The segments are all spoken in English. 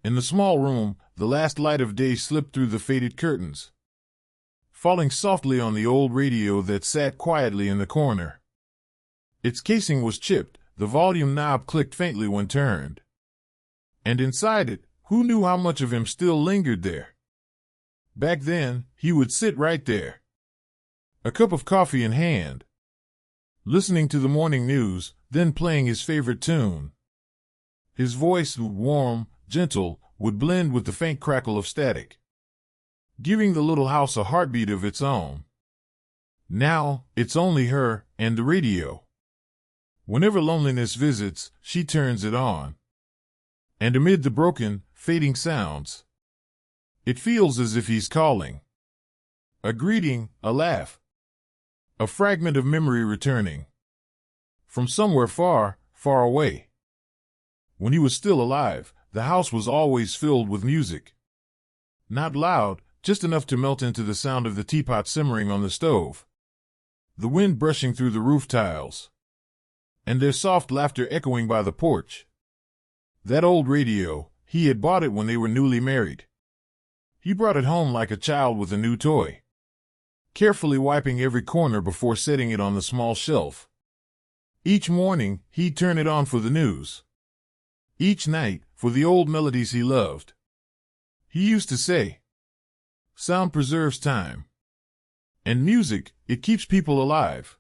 In the small room, the last light of day slipped through the faded curtains, falling softly on the old radio that sat quietly in the corner. Its casing was chipped, the volume knob clicked faintly when turned. And inside it, who knew how much of him still lingered there? Back then, he would sit right there, a cup of coffee in hand, listening to the morning news, then playing his favorite tune. His voice, warm, gentle, would blend with the faint crackle of static, giving the little house a heartbeat of its own. Now, it's only her and the radio. Whenever loneliness visits, she turns it on. And amid the broken, fading sounds, it feels as if he's calling. A greeting, a laugh, a fragment of memory returning from somewhere far, far away. When he was still alive, the house was always filled with music. Not loud, just enough to melt into the sound of the teapot simmering on the stove, the wind brushing through the roof tiles, and their soft laughter echoing by the porch. That old radio, he had bought it when they were newly married. He brought it home like a child with a new toy, carefully wiping every corner before setting it on the small shelf. Each morning, he'd turn it on for the news. Each night, for the old melodies he loved. He used to say, "Sound preserves time. And music, it keeps people alive."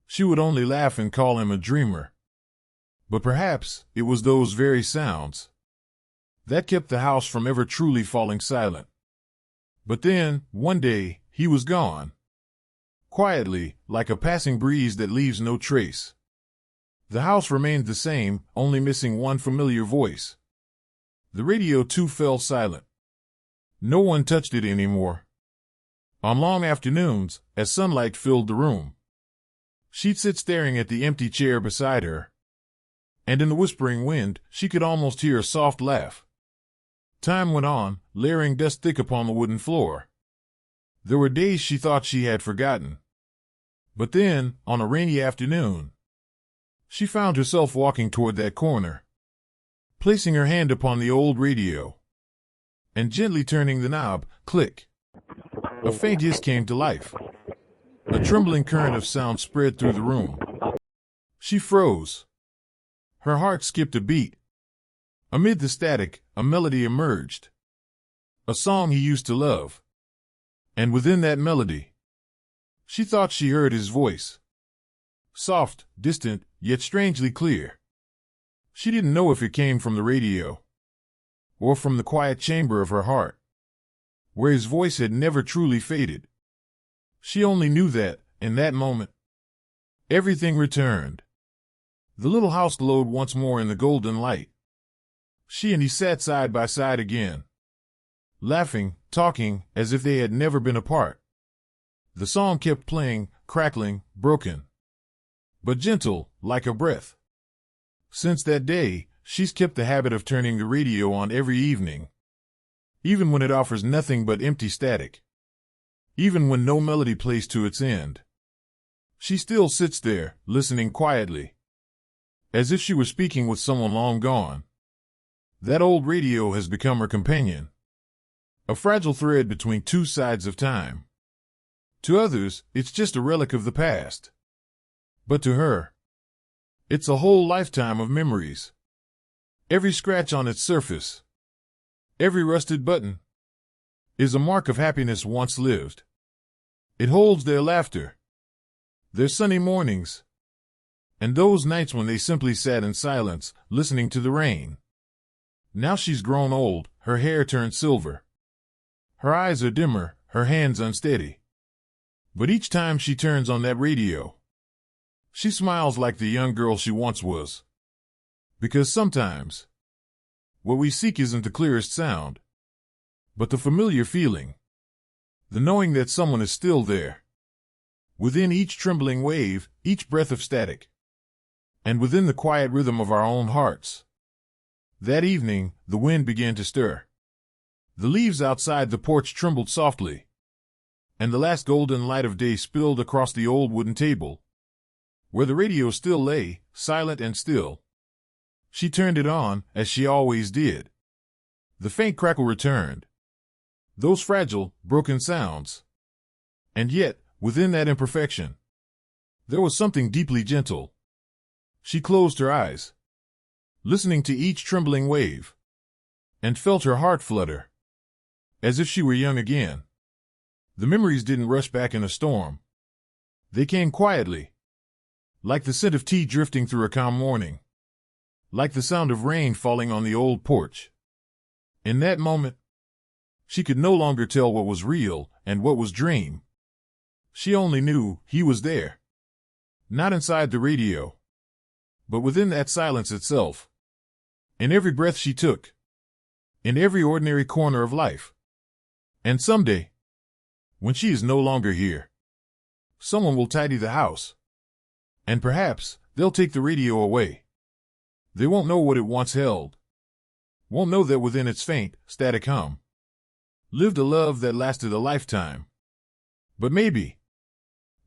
She would only laugh and call him a dreamer. But perhaps it was those very sounds that kept the house from ever truly falling silent. But then, one day, he was gone. Quietly, like a passing breeze that leaves no trace. The house remained the same, only missing one familiar voice. The radio too fell silent. No one touched it anymore. On long afternoons, as sunlight filled the room, she'd sit staring at the empty chair beside her. And in the whispering wind, she could almost hear a soft laugh. Time went on, layering dust thick upon the wooden floor. There were days she thought she had forgotten. But then, on a rainy afternoon, she found herself walking toward that corner, placing her hand upon the old radio, and gently turning the knob. Click. A faint hiss came to life. A trembling current of sound spread through the room. She froze. Her heart skipped a beat. Amid the static, a melody emerged. A song he used to love. And within that melody, she thought she heard his voice. Soft, distant, yet strangely clear. She didn't know if it came from the radio, or from the quiet chamber of her heart, where his voice had never truly faded. She only knew that, in that moment, everything returned. The little house glowed once more in the golden light. She and he sat side by side again, laughing, talking, as if they had never been apart. The song kept playing, crackling, broken, but gentle, like a breath. Since that day, she's kept the habit of turning the radio on every evening, even when it offers nothing but empty static, even when no melody plays to its end. She still sits there, listening quietly, as if she were speaking with someone long gone. That old radio has become her companion, a fragile thread between two sides of time. To others, it's just a relic of the past. But to her, it's a whole lifetime of memories. Every scratch on its surface, every rusted button, is a mark of happiness once lived. It holds their laughter, their sunny mornings, and those nights when they simply sat in silence, listening to the rain. Now she's grown old, her hair turned silver. Her eyes are dimmer, her hands unsteady. But each time she turns on that radio, she smiles like the young girl she once was. Because sometimes, what we seek isn't the clearest sound, but the familiar feeling, the knowing that someone is still there, within each trembling wave, each breath of static, and within the quiet rhythm of our own hearts. That evening, the wind began to stir. The leaves outside the porch trembled softly, and the last golden light of day spilled across the old wooden table, where the radio still lay, silent and still. She turned it on, as she always did. The faint crackle returned. Those fragile, broken sounds. And yet, within that imperfection, there was something deeply gentle. She closed her eyes, listening to each trembling wave, and felt her heart flutter, as if she were young again. The memories didn't rush back in a storm. They came quietly, like the scent of tea drifting through a calm morning, like the sound of rain falling on the old porch. In that moment, she could no longer tell what was real and what was dream. She only knew he was there. Not inside the radio, but within that silence itself. In every breath she took. In every ordinary corner of life. And someday, when she is no longer here, someone will tidy the house. And perhaps they'll take the radio away. They won't know what it once held. Won't know that within its faint, static hum lived a love that lasted a lifetime. But maybe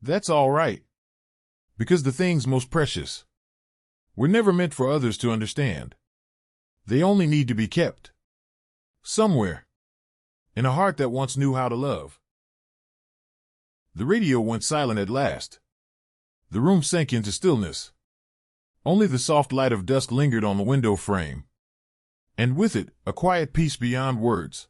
that's all right. Because the things most precious were never meant for others to understand. They only need to be kept somewhere in a heart that once knew how to love. The radio went silent at last. The room sank into stillness. Only the soft light of dusk lingered on the window frame. And with it, a quiet peace beyond words.